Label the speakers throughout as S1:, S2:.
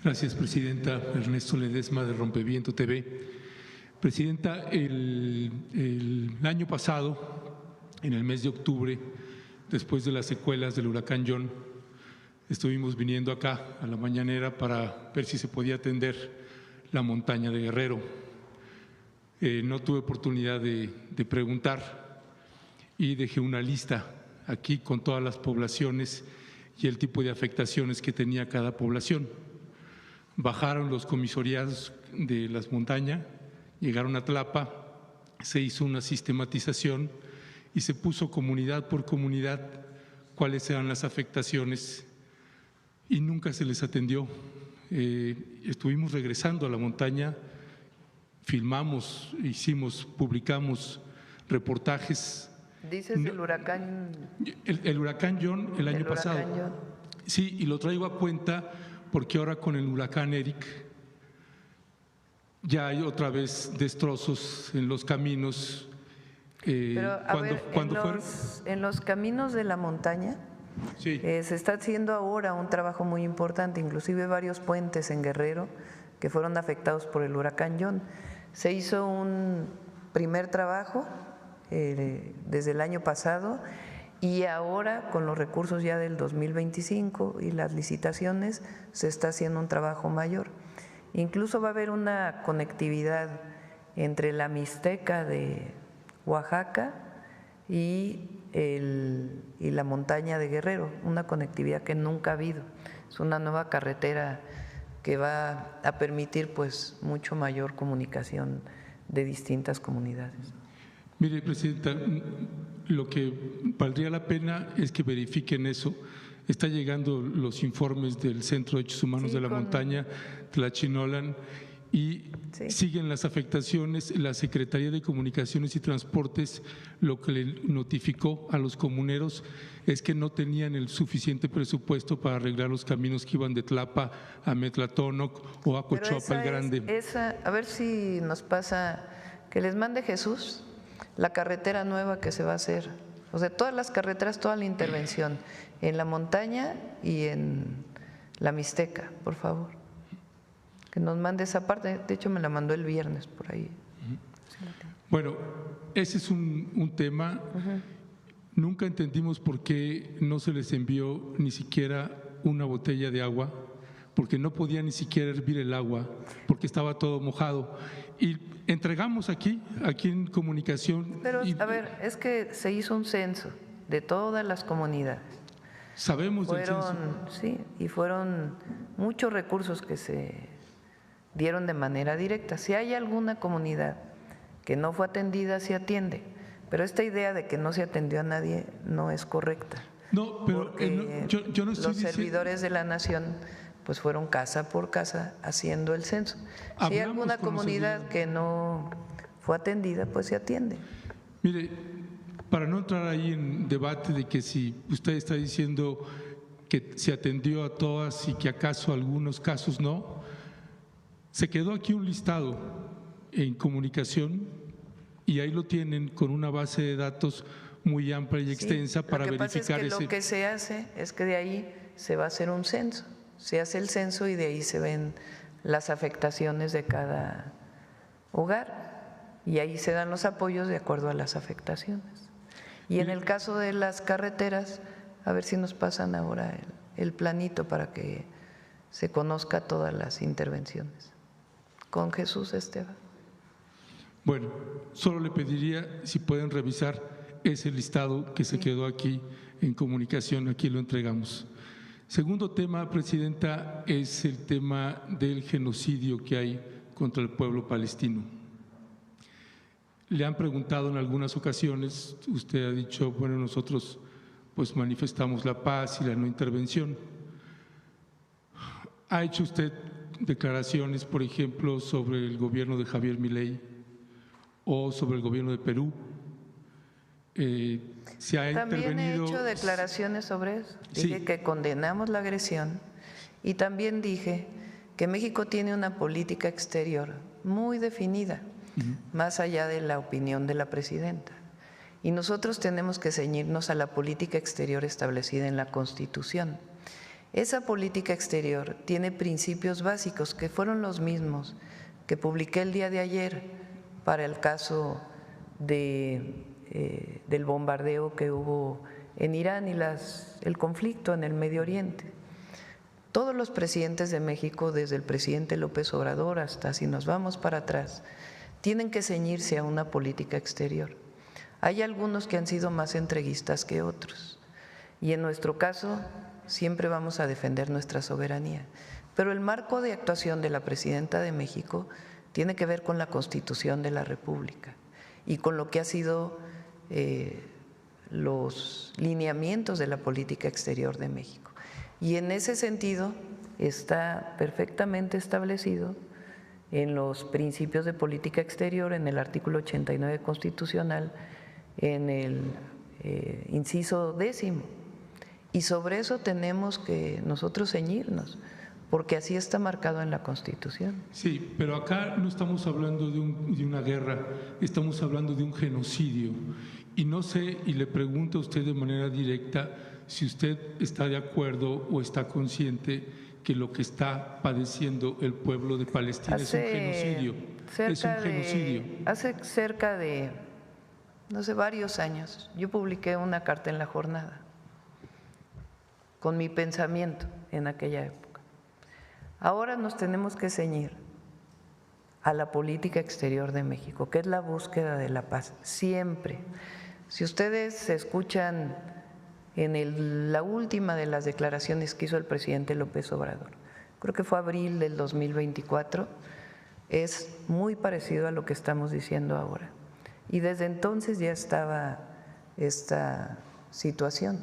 S1: Gracias, Presidenta. Ernesto Ledesma, de Rompeviento TV. Presidenta, el año pasado, en el mes de octubre, después de las secuelas del huracán John, estuvimos viniendo acá a la mañanera para ver si se podía atender la montaña de Guerrero. No tuve oportunidad de preguntar y dejé una lista aquí con todas las poblaciones y el tipo de afectaciones que tenía cada población. Bajaron los comisariados de las montañas, llegaron a Tlapa, se hizo una sistematización y se puso comunidad por comunidad cuáles eran las afectaciones y nunca se les atendió. Estuvimos regresando a la montaña, filmamos, publicamos reportajes.
S2: ¿Dices el huracán?
S1: El huracán John el año pasado.
S2: John.
S1: Sí, y lo traigo a cuenta porque ahora con el huracán Eric ya hay otra vez destrozos en los caminos.
S2: Pero en los caminos de la montaña
S1: sí.
S2: Se está haciendo ahora un trabajo muy importante, inclusive varios puentes en Guerrero que fueron afectados por el huracán John. Se hizo un primer trabajo desde el año pasado y ahora con los recursos ya del 2025 y las licitaciones se está haciendo un trabajo mayor. Incluso va a haber una conectividad entre la Mixteca de Oaxaca y la montaña de Guerrero, una conectividad que nunca ha habido. Es una nueva carretera que va a permitir pues mucho mayor comunicación de distintas comunidades.
S1: Mire, Presidenta, lo que valdría la pena es que verifiquen eso. Está llegando los informes del Centro de Derechos Humanos de la Montaña, Tlachinolan, y siguen las afectaciones. La Secretaría de Comunicaciones y Transportes lo que le notificó a los comuneros es que no tenían el suficiente presupuesto para arreglar los caminos que iban de Tlapa a Metlatónoc o a Cochuapa el Grande.
S2: A ver si nos pasa, que les mande Jesús la carretera nueva que se va a hacer. O sea, todas las carreteras, toda la intervención en la montaña y en la Mixteca, por favor. Que nos mande esa parte, de hecho me la mandó el viernes por ahí.
S1: Bueno, ese es un tema. Nunca entendimos por qué no se les envió ni siquiera una botella de agua, porque no podía ni siquiera hervir el agua, porque estaba todo mojado. Y entregamos aquí en comunicación.
S2: Pero, a ver, es que se hizo un censo de todas las comunidades.
S1: Sabemos del censo.
S2: Sí, y fueron muchos recursos que se dieron de manera directa. Si hay alguna comunidad que no fue atendida, se atiende. Pero esta idea de que no se atendió a nadie no es correcta.
S1: No, pero yo no estoy
S2: los servidores de la nación pues fueron casa por casa haciendo el censo. Si hay alguna comunidad que no fue atendida, pues se atiende.
S1: Mire, para no entrar ahí en debate de que si usted está diciendo que se atendió a todas y que acaso algunos casos no, se quedó aquí un listado en comunicación y ahí lo tienen con una base de datos muy amplia y extensa para verificar
S2: ese. Lo que se hace es que de ahí se va a hacer un censo. Se hace el censo y de ahí se ven las afectaciones de cada hogar y ahí se dan los apoyos de acuerdo a las afectaciones. Y en el caso de las carreteras, a ver si nos pasan ahora el planito para que se conozca todas las intervenciones. Con Jesús, Esteban.
S1: Bueno, solo le pediría si pueden revisar ese listado que se quedó aquí en comunicación, aquí lo entregamos. Segundo tema, Presidenta, es el tema del genocidio que hay contra el pueblo palestino. Le han preguntado en algunas ocasiones, usted ha dicho, bueno, nosotros pues manifestamos la paz y la no intervención. ¿Ha hecho usted declaraciones, por ejemplo, sobre el gobierno de Javier Milei o sobre el gobierno de Perú?
S2: También he hecho declaraciones sobre eso. Dije que condenamos la agresión y también dije que México tiene una política exterior muy definida, más allá de la opinión de la presidenta. Y nosotros tenemos que ceñirnos a la política exterior establecida en la Constitución. Esa política exterior tiene principios básicos que fueron los mismos que publiqué el día de ayer para el caso del bombardeo que hubo en Irán y el conflicto en el Medio Oriente. Todos los presidentes de México, desde el presidente López Obrador hasta si nos vamos para atrás, tienen que ceñirse a una política exterior. Hay algunos que han sido más entreguistas que otros y en nuestro caso siempre vamos a defender nuestra soberanía. Pero el marco de actuación de la presidenta de México tiene que ver con la Constitución de la República y con lo que ha sido los lineamientos de la política exterior de México. Y en ese sentido está perfectamente establecido en los principios de política exterior, en el artículo 89 constitucional, en el inciso 10º. Y sobre eso tenemos que nosotros ceñirnos, porque así está marcado en la Constitución.
S1: Sí, pero acá no estamos hablando de una guerra, estamos hablando de un genocidio. Y no sé, y le pregunto a usted de manera directa, si usted está de acuerdo o está consciente que lo que está padeciendo el pueblo de Palestina es un genocidio. Es un genocidio.
S2: Hace cerca de, no sé, varios años, yo publiqué una carta en La Jornada con mi pensamiento en aquella época. Ahora nos tenemos que ceñir a la política exterior de México, que es la búsqueda de la paz, siempre. Si ustedes escuchan en la última de las declaraciones que hizo el presidente López Obrador, creo que fue abril del 2024, es muy parecido a lo que estamos diciendo ahora. Y desde entonces ya estaba esta situación.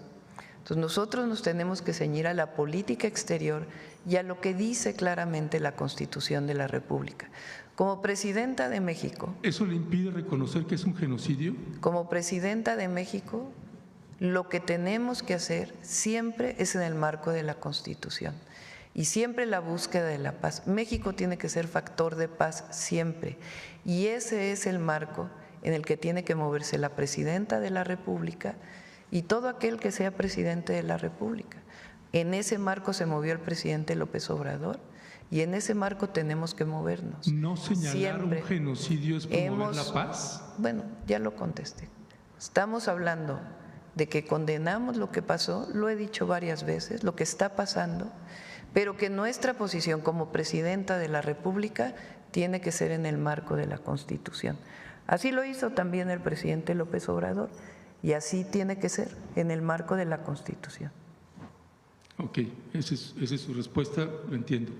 S2: Entonces nosotros nos tenemos que ceñir a la política exterior y a lo que dice claramente la Constitución de la República. Como presidenta de México…
S1: ¿Eso le impide reconocer que es un genocidio?
S2: Como presidenta de México, lo que tenemos que hacer siempre es en el marco de la Constitución y siempre la búsqueda de la paz. México tiene que ser factor de paz siempre y ese es el marco en el que tiene que moverse la presidenta de la República y todo aquel que sea presidente de la República. En ese marco se movió el presidente López Obrador y en ese marco tenemos que movernos.
S1: ¿No señalar siempre un genocidio es promover la paz?
S2: Bueno, ya lo contesté. Estamos hablando de que condenamos lo que pasó, lo he dicho varias veces, lo que está pasando, pero que nuestra posición como presidenta de la República tiene que ser en el marco de la Constitución. Así lo hizo también el presidente López Obrador y así tiene que ser en el marco de la Constitución.
S1: Ok, esa es su respuesta, lo entiendo.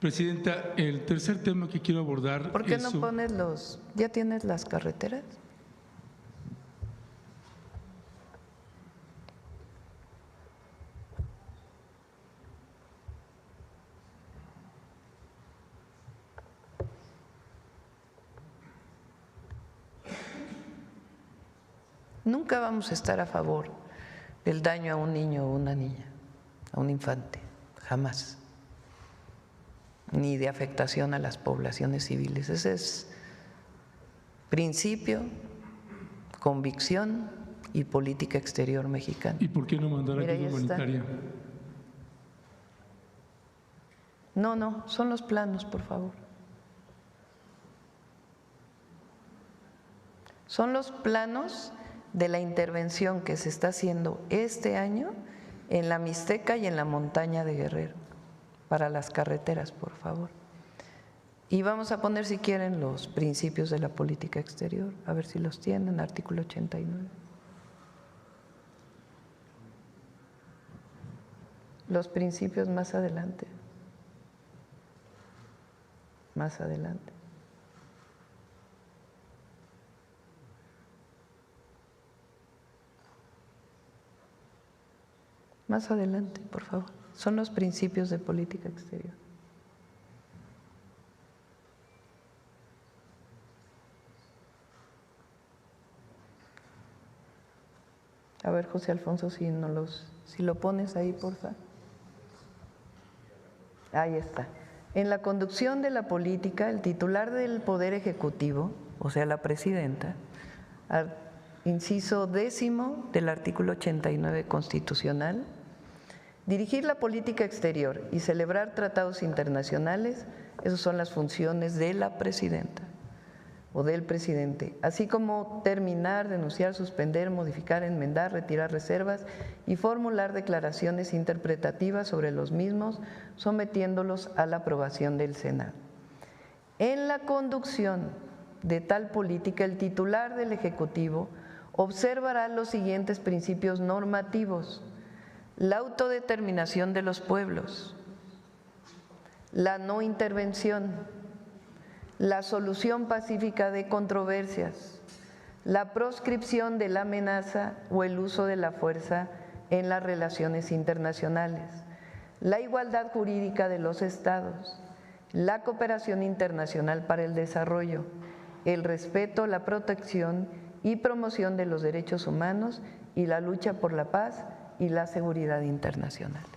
S1: Presidenta, el tercer tema que quiero abordar…
S2: ¿Por qué no pones ya tienes las carreteras? Nunca vamos a estar a favor del daño a un niño o una niña, a un infante, jamás, ni de afectación a las poblaciones civiles. Ese es principio, convicción y política exterior mexicana.
S1: ¿Y por qué no mandar ayuda humanitaria?
S2: No, son los planos, por favor. Son los planos de la intervención que se está haciendo este año en la Mixteca y en la montaña de Guerrero, para las carreteras, por favor. Y vamos a poner, si quieren, los principios de la política exterior, a ver si los tienen, artículo 89. Los principios más adelante. Más adelante. Más adelante, por favor. Son los principios de política exterior. A ver, José Alfonso, si lo pones ahí, por favor. Ahí está. En la conducción de la política, el titular del Poder Ejecutivo, o sea, la presidenta, inciso 10º del artículo 89 constitucional, Dirigir la política exterior y celebrar tratados internacionales, esas son las funciones de la presidenta o del presidente, así como terminar, denunciar, suspender, modificar, enmendar, retirar reservas y formular declaraciones interpretativas sobre los mismos, sometiéndolos a la aprobación del Senado. En la conducción de tal política, el titular del Ejecutivo observará los siguientes principios normativos: la autodeterminación de los pueblos, la no intervención, la solución pacífica de controversias, la proscripción de la amenaza o el uso de la fuerza en las relaciones internacionales, la igualdad jurídica de los estados, la cooperación internacional para el desarrollo, el respeto, la protección y promoción de los derechos humanos y la lucha por la paz y la seguridad internacionales.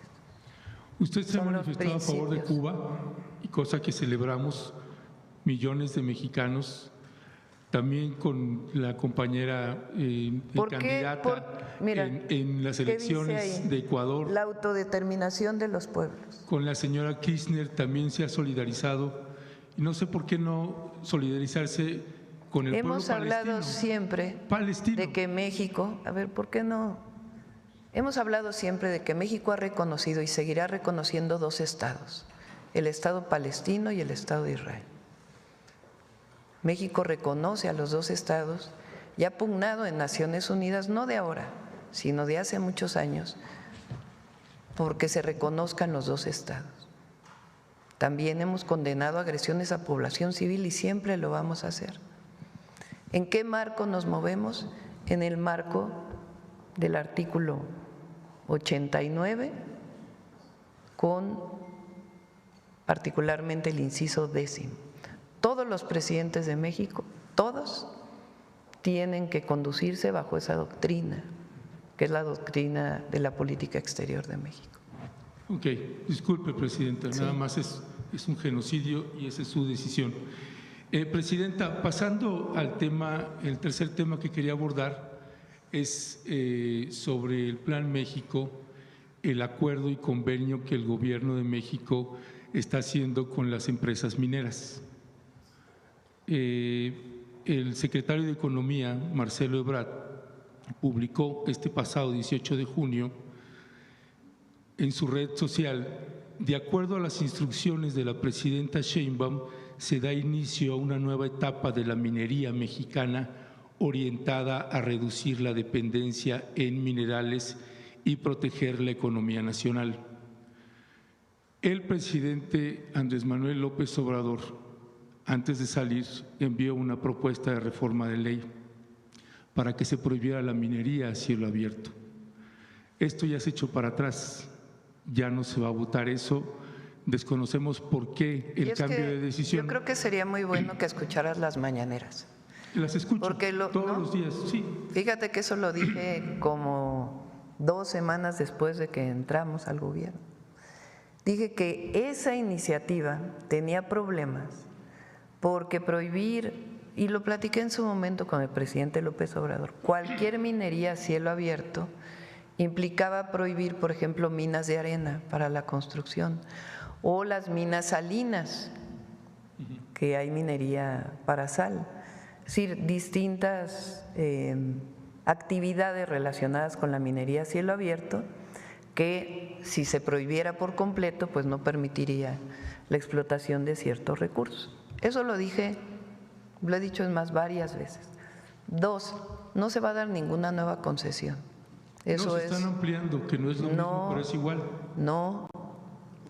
S1: Usted se ha manifestado a favor de Cuba, y cosa que celebramos millones de mexicanos, también con la compañera candidata en las elecciones de Ecuador.
S2: La autodeterminación de los pueblos.
S1: Con la señora Kirchner también se ha solidarizado, y no sé por qué no solidarizarse con el pueblo palestino.
S2: Hemos hablado siempre de que México, ¿por qué no? Hemos hablado siempre de que México ha reconocido y seguirá reconociendo dos estados, el Estado palestino y el Estado de Israel. México reconoce a los dos estados y ha pugnado en Naciones Unidas, no de ahora, sino de hace muchos años, porque se reconozcan los dos estados. También hemos condenado agresiones a población civil y siempre lo vamos a hacer. ¿En qué marco nos movemos? En el marco del artículo 89, con particularmente el inciso 10. Todos los presidentes de México, todos, tienen que conducirse bajo esa doctrina, que es la doctrina de la política exterior de México.
S1: Ok, disculpe, Presidenta,
S2: Sí.
S1: Nada más es un genocidio y esa es su decisión. Presidenta, pasando al tema, el tercer tema que quería abordar es sobre el Plan México, el acuerdo y convenio que el Gobierno de México está haciendo con las empresas mineras. El secretario de Economía, Marcelo Ebrard, publicó este pasado 18 de junio en su red social: de acuerdo a las instrucciones de la presidenta Sheinbaum, se da inicio a una nueva etapa de la minería mexicana orientada a reducir la dependencia en minerales y proteger la economía nacional. El presidente Andrés Manuel López Obrador, antes de salir, envió una propuesta de reforma de ley para que se prohibiera la minería a cielo abierto. Esto ya se echó para atrás, ya no se va a votar eso. Desconocemos por qué el cambio de decisión.
S2: Yo creo que sería muy bueno que escucharas las mañaneras.
S1: Las escucho todos los días, sí.
S2: Fíjate que eso lo dije como 2 semanas después de que entramos al gobierno. Dije que esa iniciativa tenía problemas porque prohibir, y lo platiqué en su momento con el presidente López Obrador, cualquier minería a cielo abierto implicaba prohibir, por ejemplo, minas de arena para la construcción o las minas salinas, que hay minería para sal. Es decir, distintas actividades relacionadas con la minería a cielo abierto que, si se prohibiera por completo, pues no permitiría la explotación de ciertos recursos. Eso lo dije, lo he dicho más varias veces. 2, no se va a dar ninguna nueva concesión. Eso
S1: no, se están ampliando, que no es lo mismo, pero es igual.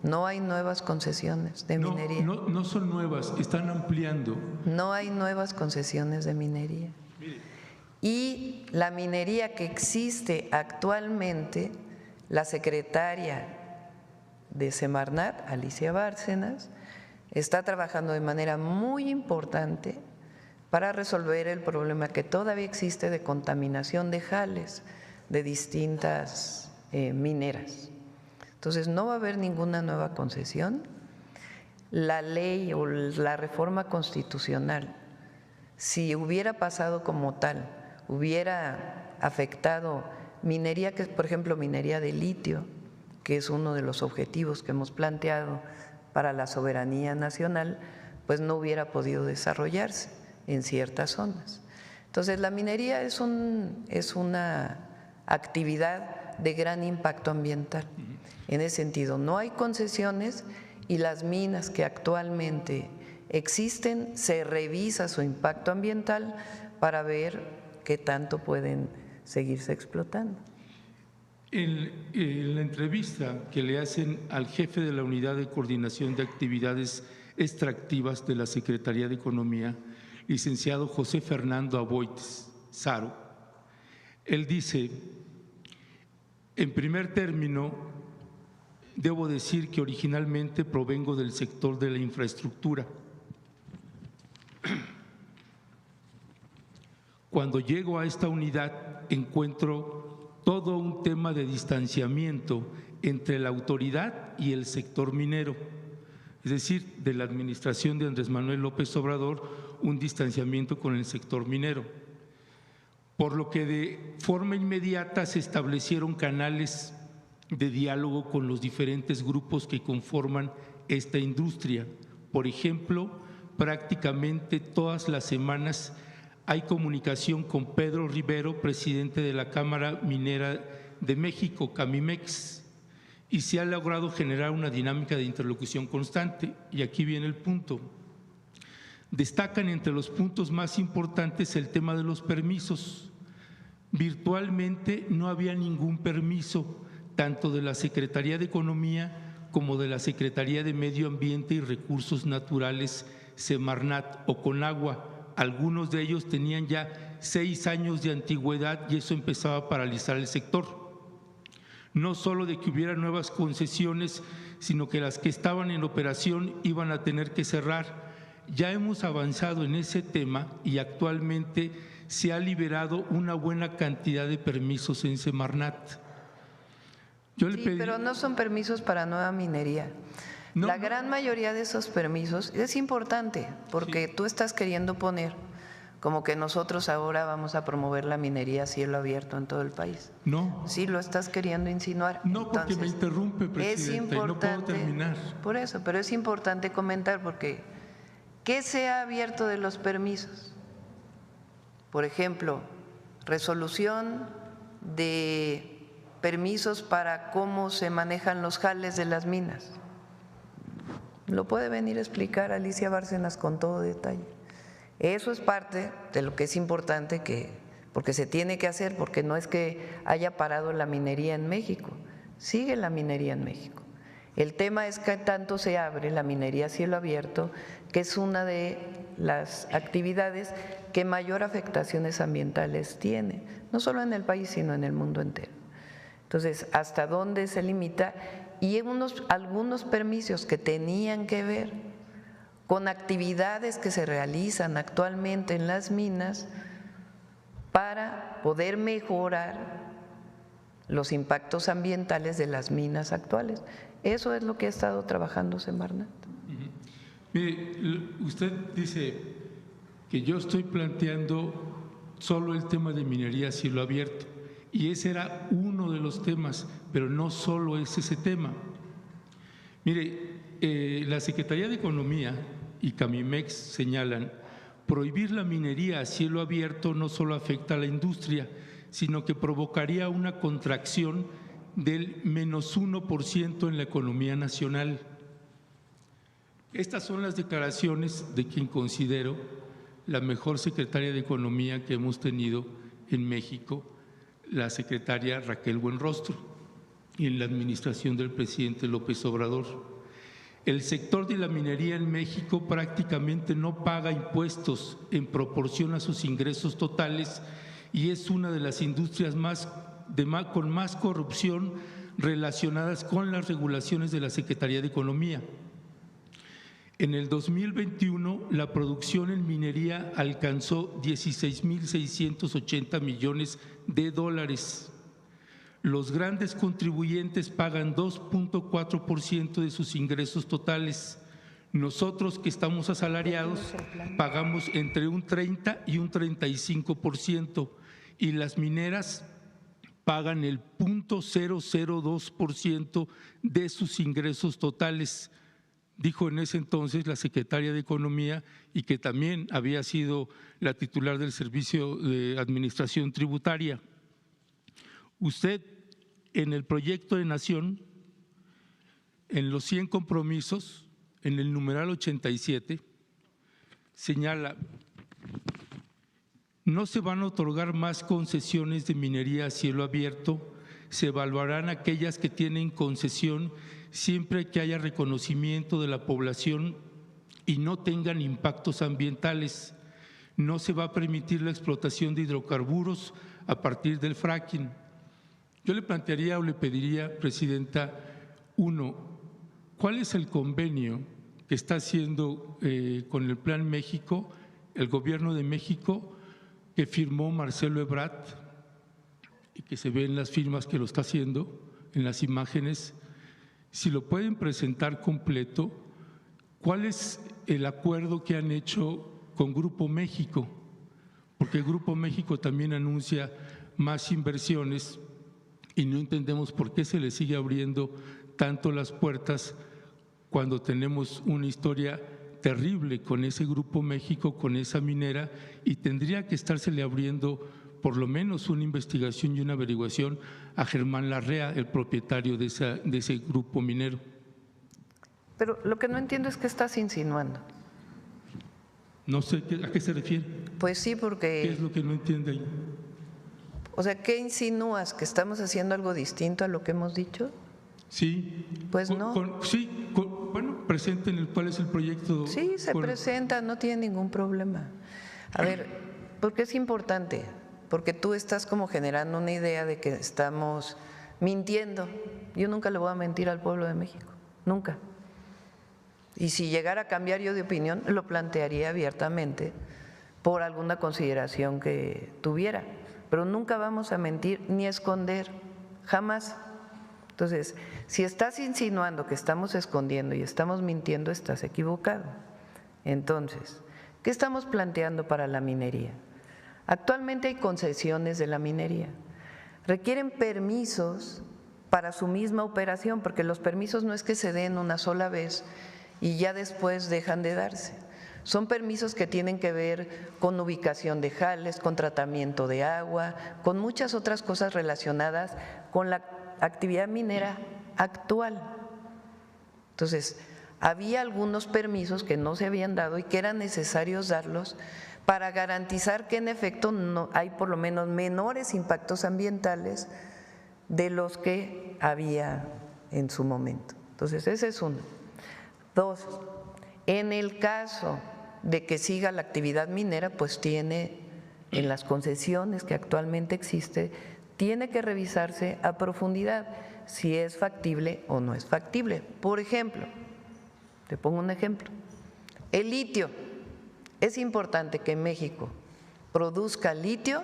S2: No hay nuevas concesiones de minería.
S1: No son nuevas, están ampliando.
S2: No hay nuevas concesiones de minería.
S1: Mire.
S2: Y la minería que existe actualmente, la secretaria de Semarnat, Alicia Bárcenas, está trabajando de manera muy importante para resolver el problema que todavía existe de contaminación de jales de distintas mineras. Entonces, no va a haber ninguna nueva concesión. La ley o la reforma constitucional, si hubiera pasado como tal, hubiera afectado minería, que es, por ejemplo, minería de litio, que es uno de los objetivos que hemos planteado para la soberanía nacional, pues no hubiera podido desarrollarse en ciertas zonas. Entonces, la minería es una actividad de gran impacto ambiental. En ese sentido, no hay concesiones y las minas que actualmente existen, se revisa su impacto ambiental para ver qué tanto pueden seguirse explotando.
S1: En la entrevista que le hacen al jefe de la Unidad de Coordinación de Actividades Extractivas de la Secretaría de Economía, licenciado José Fernando Aboites Saro, él dice: en primer término, debo decir que originalmente provengo del sector de la infraestructura. Cuando llego a esta unidad encuentro todo un tema de distanciamiento entre la autoridad y el sector minero, es decir, de la administración de Andrés Manuel López Obrador, un distanciamiento con el sector minero, por lo que de forma inmediata se establecieron canales de diálogo con los diferentes grupos que conforman esta industria. Por ejemplo, prácticamente todas las semanas hay comunicación con Pedro Rivero, presidente de la Cámara Minera de México, Camimex, y se ha logrado generar una dinámica de interlocución constante. Y aquí viene el punto. Destacan entre los puntos más importantes el tema de los permisos. Virtualmente no había ningún permiso, tanto de la Secretaría de Economía como de la Secretaría de Medio Ambiente y Recursos Naturales, Semarnat o Conagua. Algunos de ellos tenían ya 6 años de antigüedad y eso empezaba a paralizar el sector. No solo de que hubiera nuevas concesiones, sino que las que estaban en operación iban a tener que cerrar. Ya hemos avanzado en ese tema y actualmente se ha liberado una buena cantidad de permisos en Semarnat.
S2: Pero no son permisos para nueva minería. No, la gran mayoría de esos permisos es importante porque tú estás queriendo poner como que nosotros ahora vamos a promover la minería a cielo abierto en todo el país.
S1: No.
S2: Sí, lo estás queriendo insinuar.
S1: No, entonces, porque me interrumpe, presidenta, y no puedo terminar.
S2: Por eso, pero es importante comentar porque ¿qué se ha abierto de los permisos? Por ejemplo, resolución de permisos para cómo se manejan los jales de las minas. Lo puede venir a explicar Alicia Bárcenas con todo detalle. Eso es parte de lo que es importante, porque se tiene que hacer, porque no es que haya parado la minería en México, sigue la minería en México. El tema es que tanto se abre la minería a cielo abierto, que es una de las actividades que mayor afectaciones ambientales tiene, no solo en el país, sino en el mundo entero. Entonces, ¿hasta dónde se limita? Y algunos permisos que tenían que ver con actividades que se realizan actualmente en las minas para poder mejorar los impactos ambientales de las minas actuales. Eso es lo que ha estado trabajando Semarnat.
S1: Mire, usted dice que yo estoy planteando solo el tema de minería a cielo abierto. Y ese era uno de los temas, pero no solo es ese tema. Mire, la Secretaría de Economía y Camimex señalan: prohibir la minería a cielo abierto no solo afecta a la industria, sino que provocaría una contracción del -1% en la economía nacional. Estas son las declaraciones de quien considero la mejor secretaria de Economía que hemos tenido en México, la secretaria Raquel Buenrostro, y en la administración del presidente López Obrador. El sector de la minería en México prácticamente no paga impuestos en proporción a sus ingresos totales y es una de las industrias con más corrupción relacionadas con las regulaciones de la Secretaría de Economía. En el 2021, la producción en minería alcanzó 16.680 millones de dólares. Los grandes contribuyentes pagan 2.4% de sus ingresos totales. Nosotros, que estamos asalariados, pagamos entre un 30 y un 35%, y las mineras pagan el 0.002% de sus ingresos totales, dijo en ese entonces la secretaria de Economía, y que también había sido la titular del Servicio de Administración Tributaria. Usted, en el proyecto de Nación, en los 100 compromisos, en el numeral 87, señala: no se van a otorgar más concesiones de minería a cielo abierto, se evaluarán aquellas que tienen concesión siempre que haya reconocimiento de la población y no tengan impactos ambientales. No se va a permitir la explotación de hidrocarburos a partir del fracking. Yo le plantearía o le pediría, Presidenta, uno, ¿cuál es el convenio que está haciendo con el Plan México, el Gobierno de México, que firmó Marcelo Ebrard y que se ven las firmas que lo está haciendo en las imágenes? Si lo pueden presentar completo, ¿cuál es el acuerdo que han hecho con Grupo México? Porque el Grupo México también anuncia más inversiones y no entendemos por qué se le sigue abriendo tanto las puertas cuando tenemos una historia terrible con ese Grupo México, con esa minera, y tendría que estársele abriendo por lo menos una investigación y una averiguación a Germán Larrea, el propietario de ese grupo minero.
S2: Pero lo que no entiendo es qué estás insinuando.
S1: No sé a qué se refiere.
S2: Pues sí, porque…
S1: ¿Qué es lo que no entiende ahí?
S2: O sea, ¿qué insinúas? ¿Que estamos haciendo algo distinto a lo que hemos dicho?
S1: Sí.
S2: Pues no.
S1: Bueno, presenten cuál es el proyecto.
S2: Sí, se presenta, no tiene ningún problema. A ver, porque es importante, porque tú estás como generando una idea de que estamos mintiendo. Yo nunca le voy a mentir al pueblo de México, nunca. Y si llegara a cambiar yo de opinión, lo plantearía abiertamente por alguna consideración que tuviera. Pero nunca vamos a mentir ni a esconder, jamás. Entonces, si estás insinuando que estamos escondiendo y estamos mintiendo, estás equivocado. Entonces, ¿qué estamos planteando para la minería? Actualmente hay concesiones de la minería. Requieren permisos para su misma operación, porque los permisos no es que se den una sola vez y ya después dejan de darse. Son permisos que tienen que ver con ubicación de jales, con tratamiento de agua, con muchas otras cosas relacionadas con la actividad minera actual. Entonces, había algunos permisos que no se habían dado y que eran necesarios darlos para garantizar que en efecto no hay por lo menos menores impactos ambientales de los que había en su momento. Entonces, ese es uno. Dos, en el caso de que siga la actividad minera, pues tiene en las concesiones que actualmente existe, tiene que revisarse a profundidad si es factible o no es factible. Por ejemplo, te pongo un ejemplo, el litio. ¿Es importante que México produzca litio?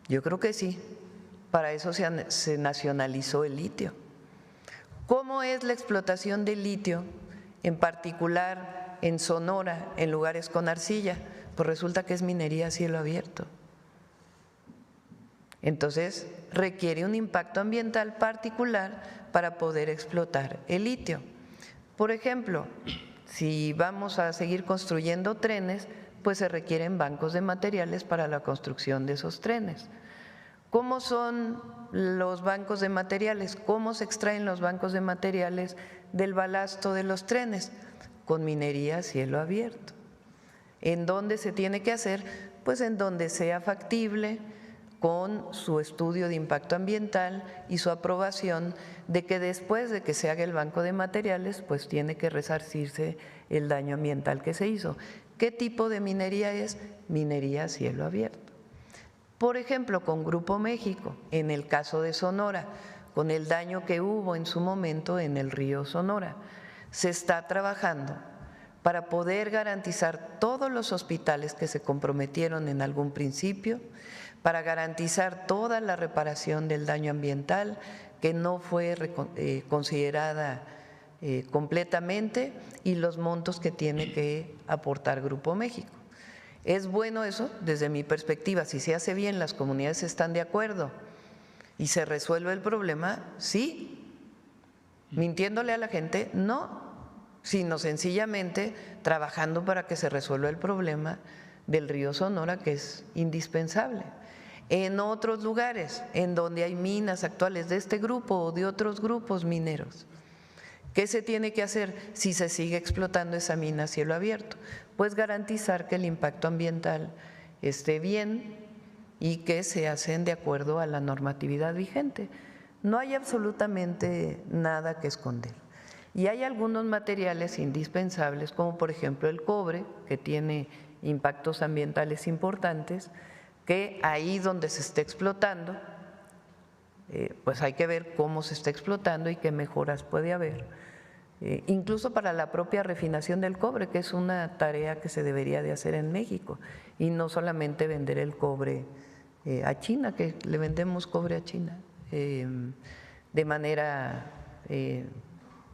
S2: Yo creo que sí, para eso se nacionalizó el litio. ¿Cómo es la explotación del litio, en particular en Sonora, en lugares con arcilla? Pues resulta que es minería a cielo abierto. Entonces, requiere un impacto ambiental particular para poder explotar el litio. Por ejemplo, si vamos a seguir construyendo trenes, pues se requieren bancos de materiales para la construcción de esos trenes. ¿Cómo son los bancos de materiales? ¿Cómo se extraen los bancos de materiales del balasto de los trenes? Con minería a cielo abierto. ¿En dónde se tiene que hacer? Pues en donde sea factible, con su estudio de impacto ambiental y su aprobación de que después de que se haga el banco de materiales, pues tiene que resarcirse el daño ambiental que se hizo. ¿Qué tipo de minería es? Minería a cielo abierto. Por ejemplo, con Grupo México, en el caso de Sonora, con el daño que hubo en su momento en el río Sonora, se está trabajando para poder garantizar todos los hospitales que se comprometieron en algún principio, para garantizar toda la reparación del daño ambiental que no fue considerada completamente y los montos que tiene que aportar Grupo México. ¿Es bueno eso? Desde mi perspectiva, si se hace bien, las comunidades están de acuerdo ¿Y se resuelve el problema? Sí. ¿Mintiéndole a la gente? No, sino sencillamente trabajando para que se resuelva el problema del río Sonora, que es indispensable. En otros lugares, en donde hay minas actuales de este grupo o de otros grupos mineros, ¿qué se tiene que hacer si se sigue explotando esa mina a cielo abierto? Pues garantizar que el impacto ambiental esté bien y que se hacen de acuerdo a la normatividad vigente. No hay absolutamente nada que esconder. Y hay algunos materiales indispensables, como por ejemplo el cobre, que tiene impactos ambientales importantes, que ahí donde se esté explotando, pues hay que ver cómo se está explotando y qué mejoras puede haber. Incluso para la propia refinación del cobre, que es una tarea que se debería de hacer en México, y no solamente vender el cobre a China, que le vendemos cobre a China de manera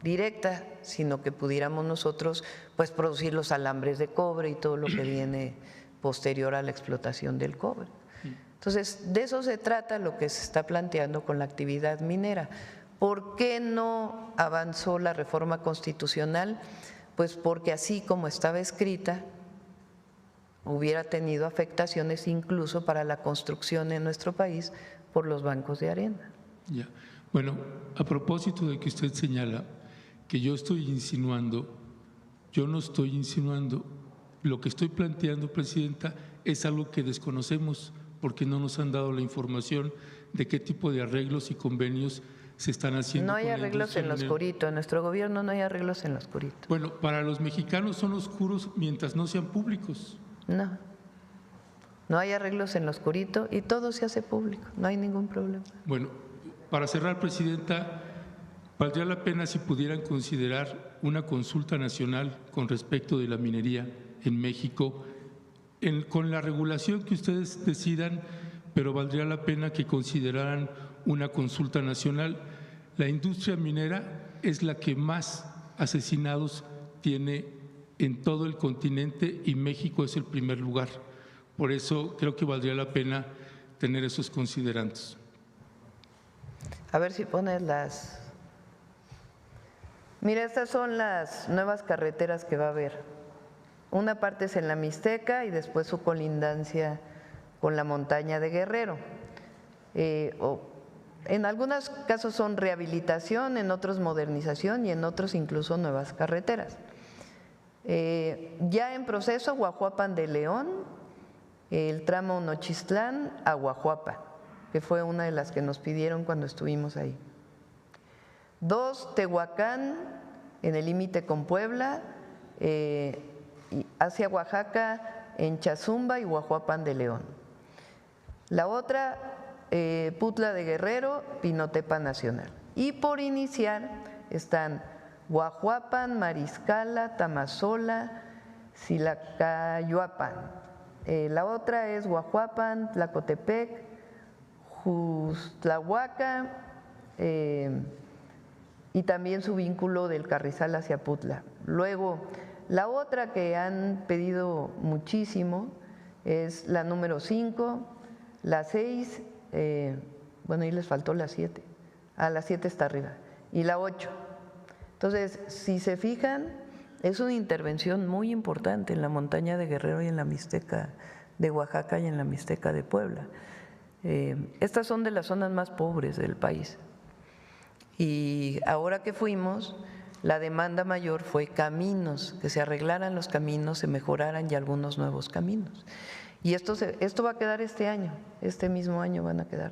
S2: directa, sino que pudiéramos nosotros pues producir los alambres de cobre y todo lo que viene posterior a la explotación del cobre. Entonces, de eso se trata lo que se está planteando con la actividad minera. ¿Por qué no avanzó la reforma constitucional? Pues porque así como estaba escrita, hubiera tenido afectaciones incluso para la construcción en nuestro país por los bancos de arena.
S1: Ya. Bueno, a propósito de que usted señala que yo estoy insinuando, yo no estoy insinuando. Lo que estoy planteando, Presidenta, es algo que desconocemos porque no nos han dado la información de qué tipo de arreglos y convenios se están haciendo.
S2: No hay arreglos en lo oscurito, en nuestro gobierno no hay arreglos en lo oscurito.
S1: Bueno, para los mexicanos son oscuros mientras no sean públicos.
S2: No, no hay arreglos en lo oscurito y todo se hace público, no hay ningún problema.
S1: Bueno, para cerrar, Presidenta, valdría la pena si pudieran considerar una consulta nacional con respecto de la minería en México, con la regulación que ustedes decidan, pero valdría la pena que consideraran una consulta nacional. La industria minera es la que más asesinados tiene en todo el continente y México es el primer lugar. Por eso creo que valdría la pena tener esos considerandos.
S2: A ver si pones las… Mira, estas son las nuevas carreteras que va a haber. Una parte es en la Mixteca y después su colindancia con la montaña de Guerrero. En algunos casos son rehabilitación, en otros modernización y en otros incluso nuevas carreteras. Ya en proceso, Guajuapan de León, el tramo Nochistlán a Guajuapa, que fue una de las que nos pidieron cuando estuvimos ahí. 2, Tehuacán, en el límite con Puebla, hacia Oaxaca, en Chazumba y Guajuapan de León. La otra, Putla de Guerrero, Pinotepa Nacional. Y por iniciar están Guajuapan, Mariscala, Tamazola, Silacayuapan. La otra es Guajuapan, Tlacotepec, Justlahuaca y también su vínculo del Carrizal hacia Putla. Luego, la otra que han pedido muchísimo es la número 5, la 6, bueno, ahí les faltó la 7, la 7 está arriba, y la 8. Entonces, si se fijan, es una intervención muy importante en la montaña de Guerrero y en la Mixteca de Oaxaca y en la Mixteca de Puebla. Estas son de las zonas más pobres del país. Y ahora que fuimos, la demanda mayor fue caminos, que se arreglaran los caminos, se mejoraran y algunos nuevos caminos. Y esto va a quedar este año, este mismo año van a quedar.